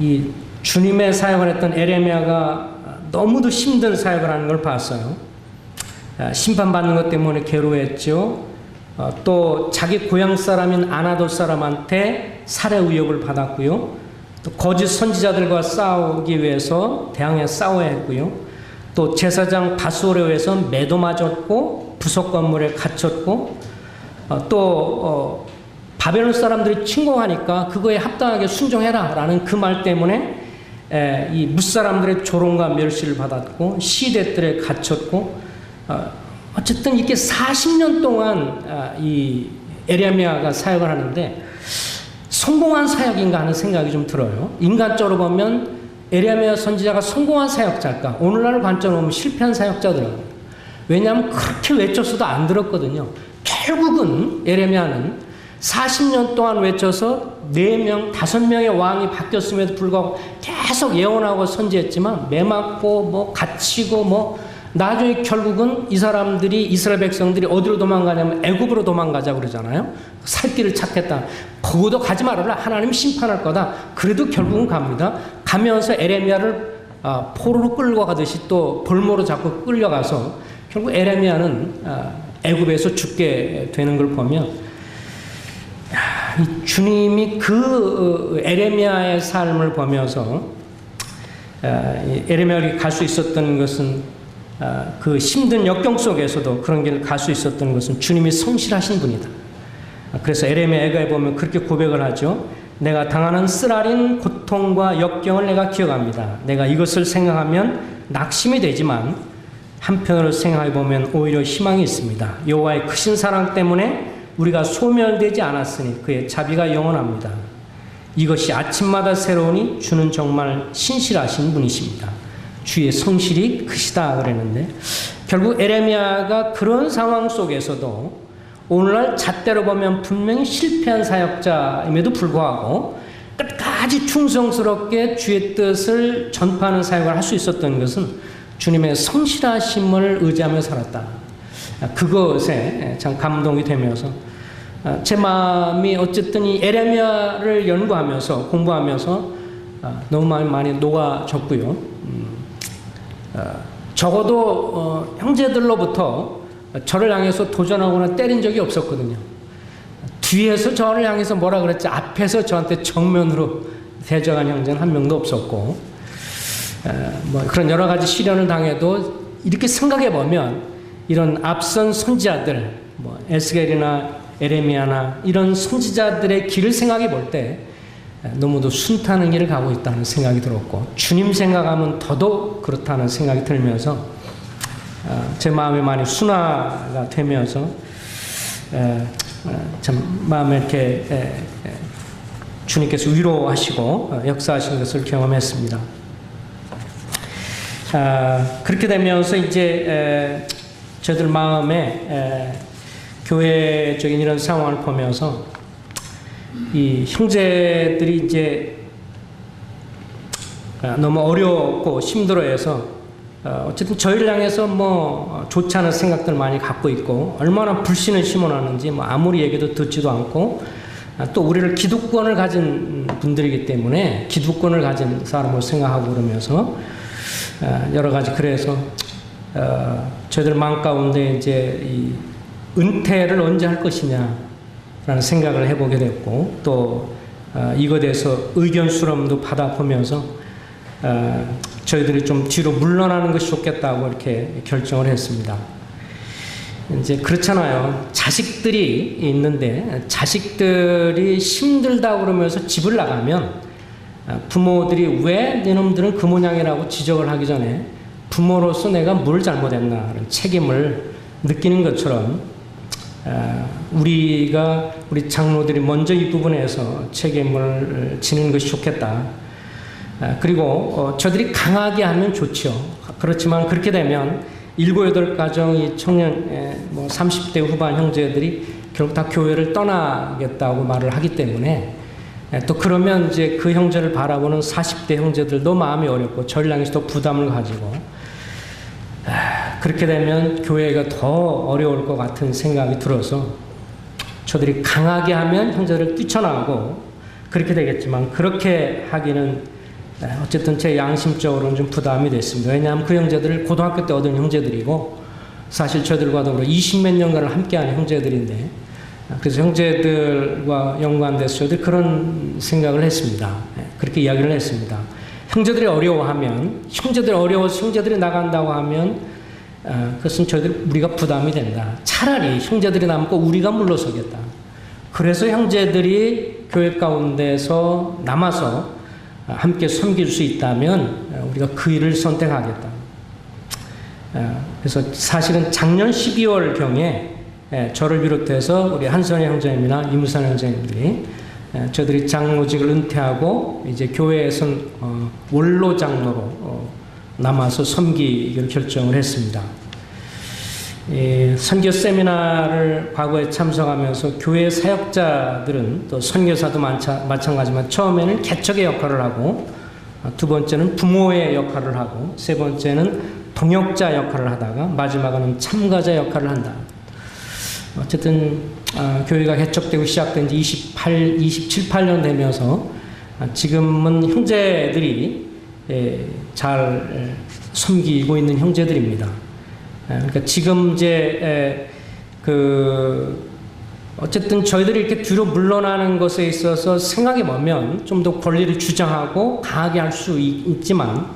이 주님의 사역을 했던 에레미야가 너무도 힘든 사역을 하는 걸 봤어요. 심판받는 것 때문에 괴로워했죠. 또 자기 고향 사람인 아나돗 사람한테 살해 위협을 받았고요. 또 거짓 선지자들과 싸우기 위해서 대항해 싸워야 했고요. 또 제사장 바수올에 의해서 매도 맞았고 부속 건물에 갇혔고 또 바벨론 사람들이 침공하니까 그거에 합당하게 순종해라 라는 그 말 때문에 이 무사람들의 조롱과 멸시를 받았고 시대들에 갇혔고 어쨌든 이렇게 40년 동안 이 에레미야가 사역을 하는데 성공한 사역인가 하는 생각이 좀 들어요. 인간적으로 보면 에레미야 선지자가 성공한 사역자일까? 오늘날 관점으로 보면 실패한 사역자더라고요. 왜냐하면 그렇게 외쳤어도 안 들었거든요. 결국은 에레미야는 40년 동안 외쳐서 4명, 5명의 왕이 바뀌었음에도 불구하고 계속 예언하고 선지했지만 매맞고 뭐 갇히고 뭐 나중에 결국은 이 사람들이 이스라엘 백성들이 어디로 도망가냐면 애굽으로 도망가자 그러잖아요. 살 길을 찾겠다. 거기도 가지 말아라. 하나님 심판할 거다. 그래도 결국은 갑니다. 가면서 에레미야를 포로로 끌고 가듯이 또 볼모로 자꾸 끌려가서 결국 에레미야는 애굽에서 죽게 되는 걸 보면 이 주님이 그 에레미야의 삶을 보면서 에레미야가 갈 수 있었던 것은 그 힘든 역경 속에서도 그런 길을 갈 수 있었던 것은 주님이 성실하신 분이다. 그래서 에레미야에 보면 그렇게 고백을 하죠. 내가 당하는 쓰라린 고통과 역경을 내가 기억합니다. 내가 이것을 생각하면 낙심이 되지만 한편으로 생각해 보면 오히려 희망이 있습니다. 여호와의 크신 사랑 때문에 우리가 소멸되지 않았으니 그의 자비가 영원합니다. 이것이 아침마다 새로우니 주는 정말 신실하신 분이십니다. 주의 성실이 크시다 그랬는데 결국 에레미야가 그런 상황 속에서도 오늘날 잣대로 보면 분명히 실패한 사역자임에도 불구하고 끝까지 충성스럽게 주의 뜻을 전파하는 사역을 할 수 있었던 것은 주님의 성실하심을 의지하며 살았다. 그것에 참 감동이 되면서 제 마음이 어쨌든 이 에레미야를 연구하면서 공부하면서 너무 많이 녹아졌고요. 적어도 형제들로부터 저를 향해서 도전하거나 때린 적이 없었거든요. 뒤에서 저를 향해서 뭐라 그랬지 앞에서 저한테 정면으로 대적한 형제는 한 명도 없었고 뭐 그런 여러 가지 시련을 당해도 이렇게 생각해 보면 이런 앞선 선지자들 뭐 에스겔이나 에레미야나 이런 선지자들의 길을 생각해 볼 때 너무도 순탄한 길을 가고 있다는 생각이 들었고 주님 생각하면 더더욱 그렇다는 생각이 들면서 제 마음이 많이 순화가 되면서 참 마음에 이렇게 주님께서 위로하시고 역사하신 것을 경험했습니다. 그렇게 되면서 이제 저들 마음에 교회적인 이런 상황을 보면서 이 형제들이 이제 너무 어렵고 힘들어해서 어쨌든 저희를 향해서 뭐 좋지 않은 생각들 많이 갖고 있고 얼마나 불신을 심어놨는지 뭐 아무리 얘기도 듣지도 않고 또 우리를 기득권을 가진 분들이기 때문에 기득권을 가진 사람으로 생각하고 그러면서 여러 가지 그래서 저희들 마음 가운데 이제 이 은퇴를 언제 할 것이냐라는 생각을 해보게 됐고 또 이것에 대해서 의견 수렴도 받아보면서 저희들이 좀 뒤로 물러나는 것이 좋겠다고 이렇게 결정을 했습니다. 이제 그렇잖아요. 자식들이 있는데 자식들이 힘들다고 그러면서 집을 나가면 부모들이 왜 너희놈들은 그 모양이라고 지적을 하기 전에 부모로서 내가 뭘 잘못했나 하는 책임을 느끼는 것처럼 우리 장로들이 먼저 이 부분에서 책임을 지는 것이 좋겠다. 그리고 저들이 강하게 하면 좋죠. 그렇지만 그렇게 되면 7, 8가정이 청년 30대 후반 형제들이 결국 다 교회를 떠나겠다고 말을 하기 때문에 또 그러면 이제 그 형제를 바라보는 40대 형제들도 마음이 어렵고 저를 향해서 더 부담을 가지고 그렇게 되면 교회가 더 어려울 것 같은 생각이 들어서 저들이 강하게 하면 형제들을 뛰쳐나가고 그렇게 되겠지만 그렇게 하기는 어쨌든 제 양심적으로는 좀 부담이 됐습니다. 왜냐하면 그 형제들을 고등학교 때 얻은 형제들이고 사실 저들과 더불어 20몇 년간을 함께하는 형제들인데 그래서 형제들과 연관돼서 저들 그런 생각을 했습니다. 그렇게 이야기를 했습니다. 형제들이 어려워하면 형제들이 어려워서 형제들이 나간다고 하면 그것은 우리가 부담이 된다. 차라리 형제들이 남고 우리가 물러서겠다. 그래서 형제들이 교회 가운데서 남아서 함께 섬길 수 있다면 우리가 그 일을 선택하겠다. 그래서 사실은 작년 12월경에 저를 비롯해서 우리 한선희 형제님이나 이무산 형제님들이 저들이 장로직을 은퇴하고 이제 교회에선 원로 장로로 남아서 섬기기로 결정을 했습니다. 선교 세미나를 과거에 참석하면서 교회 사역자들은 또 선교사도 마찬가지지만 처음에는 개척의 역할을 하고 두 번째는 부모의 역할을 하고 세 번째는 동역자 역할을 하다가 마지막은 참가자 역할을 한다. 어쨌든 교회가 개척되고 시작된 지 27, 8년 되면서 지금은 형제들이 잘 섬기고 있는 형제들입니다. 그러니까 지금 이제 어쨌든 저희들이 이렇게 뒤로 물러나는 것에 있어서 생각해 보면 좀 더 권리를 주장하고 강하게 할 수 있지만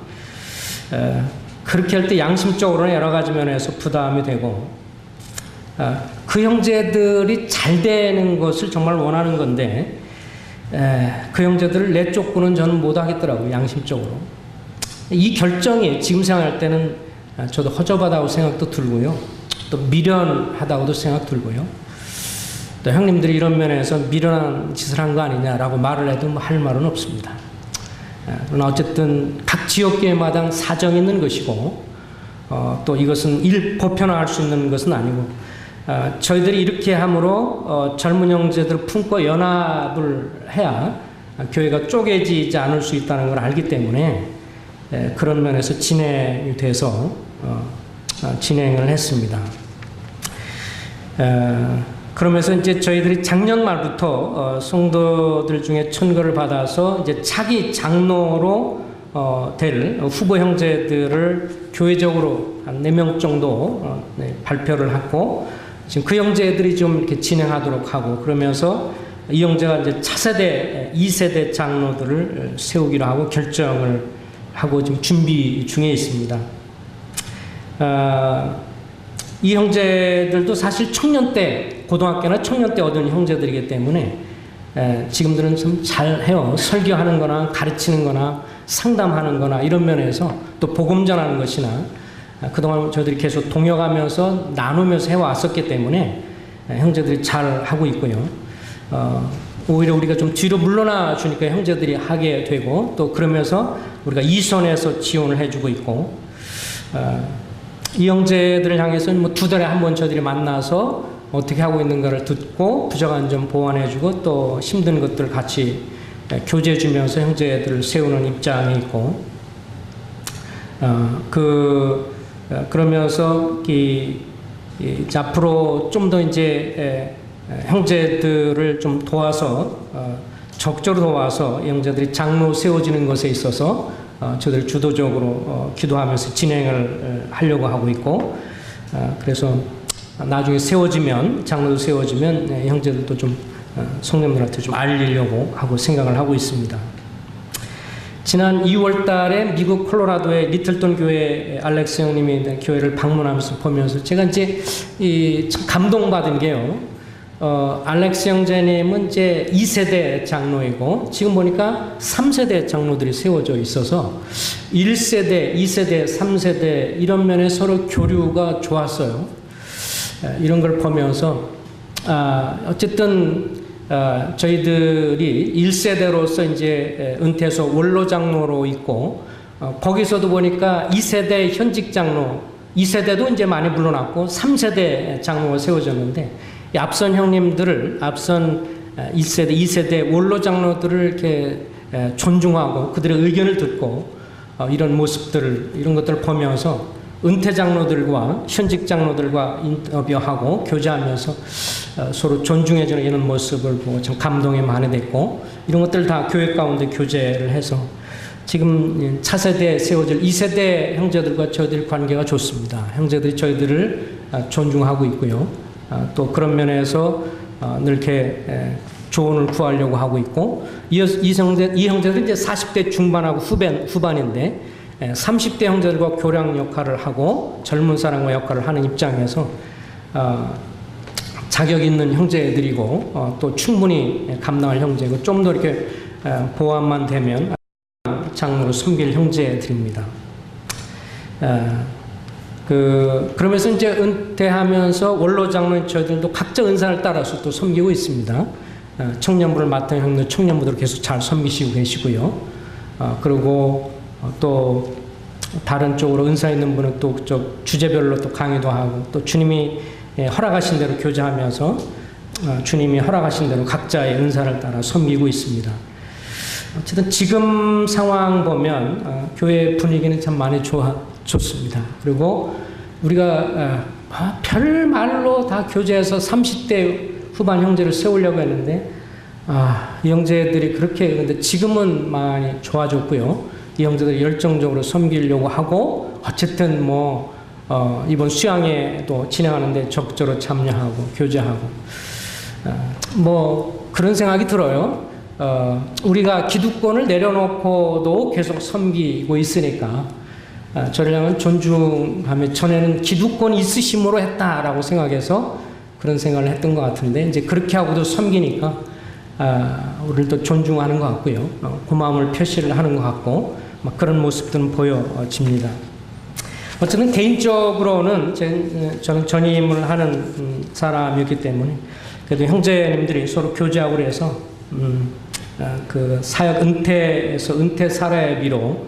그렇게 할 때 양심적으로는 여러 가지 면에서 부담이 되고 그 형제들이 잘 되는 것을 정말 원하는 건데 그 형제들을 내쫓고는 저는 못 하겠더라고요. 양심적으로. 이 결정이 지금 생각할 때는 저도 허접하다고 생각도 들고요. 또 미련하다고도 생각 들고요. 또 형님들이 이런 면에서 미련한 짓을 한 거 아니냐라고 말을 해도 할 말은 없습니다. 그러나 어쨌든 각 지역교회마다 사정이 있는 것이고 또 이것은 보편화할 수 있는 것은 아니고 저희들이 이렇게 함으로 젊은 형제들을 품고 연합을 해야 교회가 쪼개지지 않을 수 있다는 걸 알기 때문에 그런 면에서 진행이 돼서 진행을 했습니다. 그러면서 이제 저희들이 작년 말부터 성도들 중에 천거를 받아서 이제 차기 장로로 될 후보 형제들을 교회적으로 한 4명 정도 발표를 하고 지금 그 형제들이 좀 이렇게 진행하도록 하고 그러면서 이 형제가 이제 차세대 2세대 장로들을 세우기로 하고 결정을 하고 지금 준비 중에 있습니다. 이 형제들도 사실 청년 때, 고등학교나 청년 때 얻은 형제들이기 때문에 지금들은 좀 잘해요. 설교하는 거나 가르치는 거나 상담하는 거나 이런 면에서 또 복음 전하는 것이나 그동안 저희들이 계속 동역하면서 나누면서 해왔었기 때문에 형제들이 잘 하고 있고요. 오히려 우리가 좀 뒤로 물러나 주니까 형제들이 하게 되고 또 그러면서 우리가 이선에서 지원을 해주고 있고 이 형제들을 향해서 뭐 2달에 한 번 저희들이 만나서 어떻게 하고 있는가를 듣고 부족한 점 보완해주고 또 힘든 것들 같이 교제해주면서 형제들을 세우는 입장이 있고 그러면서 앞으로 좀 더 이제 형제들을 좀 도와서 적극적으로 도와서 형제들이 장로 세워지는 것에 있어서 저들 주도적으로 기도하면서 진행을 하려고 하고 있고 그래서 나중에 세워지면 장로도 세워지면 형제들도 좀 성도님들한테 좀 알리려고 하고 생각을 하고 있습니다. 지난 2월 달에 미국 콜로라도의 리틀톤 교회 알렉스 형님이 교회를 방문하면서 보면서 제가 이제 참 감동받은 게요. 알렉스 형제님은 이제 2세대 장로이고 지금 보니까 3세대 장로들이 세워져 있어서 1세대, 2세대, 3세대 이런 면에 서로 교류가 좋았어요. 이런 걸 보면서 어쨌든 저희들이 1세대로서 이제 은퇴해서 원로 장로로 있고 거기서도 보니까 2세대 현직 장로 2세대도 이제 많이 물러났고 3세대 장로가 세워졌는데 앞선 형님들을 앞선 1세대, 2세대 원로 장로들을 이렇게 존중하고 그들의 의견을 듣고 이런 모습들을 이런 것들을 보면서 은퇴 장로들과 현직 장로들과 인터뷰하고 교제하면서 서로 존중해주는 이런 모습을 보고 참 감동이 많이 됐고 이런 것들 다 교회 가운데 교제를 해서 지금 차세대에 세워질 2세대 형제들과 저희들 관계가 좋습니다. 형제들이 저희들을 존중하고 있고요. 또 그런 면에서 늘 이렇게 조언을 구하려고 하고 있고 이 형제들은 이제 40대 중반하고 후반인데 30대 형제들과 교량 역할을 하고 젊은 사람과 역할을 하는 입장에서 자격 있는 형제들이고 또 충분히 감당할 형제고 좀 더 이렇게 보완만 되면 장로로 섬길 형제들입니다. 그러면서 이제 은퇴하면서 원로 장로인 저희들도 각자 은사를 따라서 또 섬기고 있습니다. 청년부를 맡은 형들 청년부들 계속 잘 섬기시고 계시고요. 그리고 또 다른 쪽으로 은사 있는 분은 또 주제별로 또 강의도 하고 또 주님이 허락하신 대로 교제하면서 주님이 허락하신 대로 각자의 은사를 따라 섬기고 있습니다. 어쨌든 지금 상황 보면 교회 분위기는 참 많이 좋습니다. 그리고 우리가 별 말로 다 교제해서 30대 후반 형제를 세우려고 했는데 이 형제들이 그렇게 근데 지금은 많이 좋아졌고요. 이 형제들이 열정적으로 섬기려고 하고 어쨌든 이번 수양회도 진행하는데 적극적으로 참여하고 교제하고 그런 생각이 들어요. 우리가 기득권을 내려놓고도 계속 섬기고 있으니까 저를 향한 존중하며 전에는 기득권이 있으심으로 했다라고 생각해서 그런 생각을 했던 것 같은데 이제 그렇게 하고도 섬기니까 우리를 또 존중하는 것 같고요. 고마움을 표시를 하는 것 같고 그런 모습들은 보여집니다. 어쨌든 개인적으로는 저는 전임을 하는 사람이었기 때문에 그래도 형제님들이 서로 교제하고 그래서 그 사역 은퇴에서 은퇴 사례비로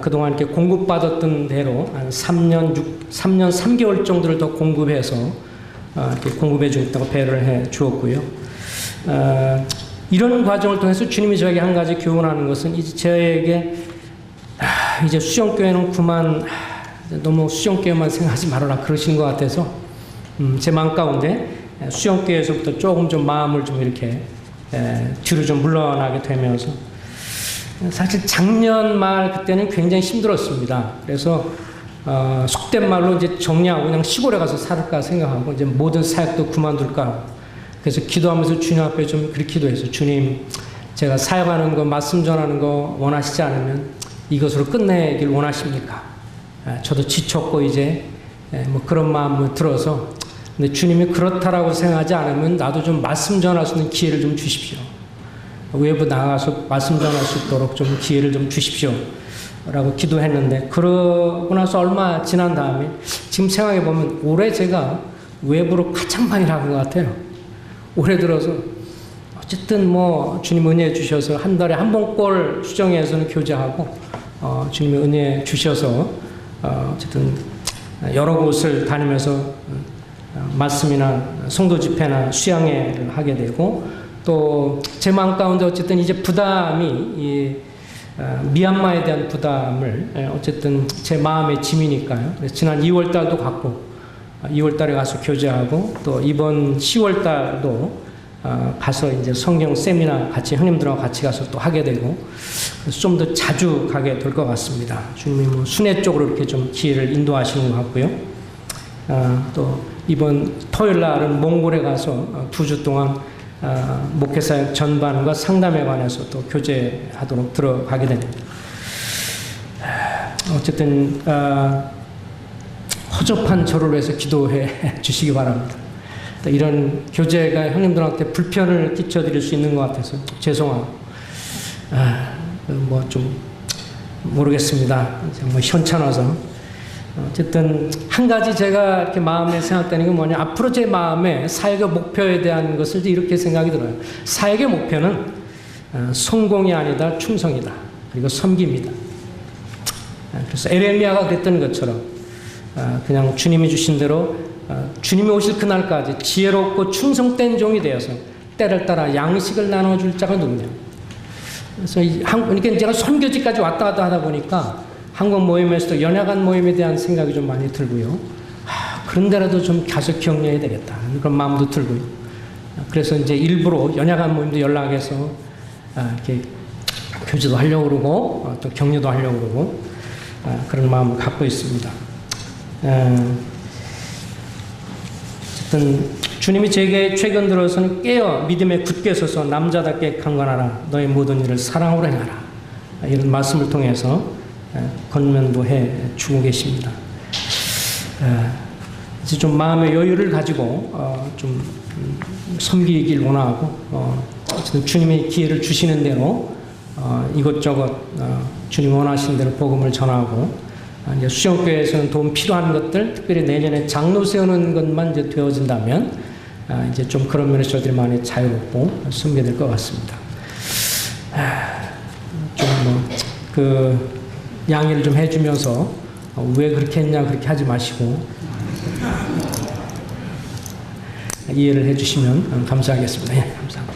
그동안 이렇게 공급받았던 대로 한 3년 3개월 정도를 더 공급해서 이렇게 공급해 주겠다고 배를 해 주었고요. 이런 과정을 통해서 주님이 저에게 한 가지 교훈하는 것은 이제 저에게 이제 수영교회는 그만 너무 수영교회만 생각하지 말아라 그러시는 것 같아서 제 마음 가운데 수영교회에서부터 조금 좀 마음을 좀 이렇게 뒤로 좀 물러나게 되면서 사실 작년 말 그때는 굉장히 힘들었습니다. 그래서 속된 말로 이제 정리하고 그냥 시골에 가서 살을까 생각하고 이제 모든 사역도 그만둘까. 그래서 기도하면서 주님 앞에 좀 그렇게 기도해서 주님 제가 사역하는 거 말씀 전하는 거 원하시지 않으면 이것으로 끝내길 원하십니까? 저도 지쳤고 이제 그런 마음을 들어서 근데 주님이 그렇다라고 생각하지 않으면 나도 좀 말씀 전할 수 있는 기회를 좀 주십시오. 외부 나가서 말씀 전할 수 있도록 좀 기회를 좀 주십시오. 라고 기도했는데 그러고 나서 얼마 지난 다음에 지금 생각해보면 올해 제가 외부로 가장 많이 나간 것 같아요. 올해 들어서 어쨌든 주님 은혜 주셔서 한 달에 한 번꼴 수정회에서는 교제하고 주님의 은혜 주셔서 어쨌든 여러 곳을 다니면서 말씀이나 성도 집회나 수양회를 하게 되고 또 제 마음 가운데 어쨌든 이제 부담이 미얀마에 대한 부담을 어쨌든 제 마음의 짐이니까요. 그래서 지난 2월 달도 갔고 2월 달에 가서 교제하고 또 이번 10월 달도 가서 이제 성경 세미나 같이 형님들하고 같이 가서 또 하게 되고 그래서 좀 더 자주 가게 될 것 같습니다. 주님이 순회 쪽으로 이렇게 좀 기회를 인도하시는 것 같고요. 또 이번 토요일 날은 몽골에 가서 2주 동안 목회사역 전반과 상담에 관해서 또 교제하도록 들어가게 됩니다. 어쨌든 허접한 저를 위해서 기도해 주시기 바랍니다. 이런 교제가 형님들한테 불편을 끼쳐드릴 수 있는 것 같아서 죄송하고 뭐 좀 모르겠습니다. 뭐 현찮아서 어쨌든 한 가지 제가 이렇게 마음에 생각되는 게 뭐냐, 앞으로 제 마음에 사역의 목표에 대한 것을 이렇게 생각이 들어요. 사역의 목표는 성공이 아니다 충성이다, 그리고 섬깁니다. 그래서 에레미야가 그랬던 것처럼 그냥 주님이 주신 대로 주님이 오실 그날까지 지혜롭고 충성된 종이 되어서 때를 따라 양식을 나눠줄 자가 누구냐. 그래서 그러니까 제가 선교지까지 왔다 갔다 하다 보니까 한국 모임에서도 연약한 모임에 대한 생각이 좀 많이 들고요. 그런데라도 좀 가서 격려해야 되겠다, 그런 마음도 들고요. 그래서 이제 일부러 연약한 모임도 연락해서 이렇게 교제도 하려고 그러고 또 격려도 하려고 그러고 그런 마음을 갖고 있습니다. 어쨌든 주님이 제게 최근 들어서는 깨어 믿음에 굳게 서서 남자답게 강건하라, 너의 모든 일을 사랑으로 행하라, 이런 말씀을 통해서 권면도 해 주고 계십니다. 이제 좀 마음의 여유를 가지고 좀 섬기길 원하고 어쨌든 주님의 기회를 주시는 대로 이것저것 주님 원하시는 대로 복음을 전하고, 이제 수영교회에서는 도움 필요한 것들, 특별히 내년에 장로 세우는 것만 이제 되어진다면 이제 좀 그런 면에서 저희들이 많이 자유롭고 섬겨될 것 같습니다. 좀 뭐 양해를 좀 해주면서 왜 그렇게 했냐 그렇게 하지 마시고 이해를 해주시면 감사하겠습니다. 예, 감사합니다.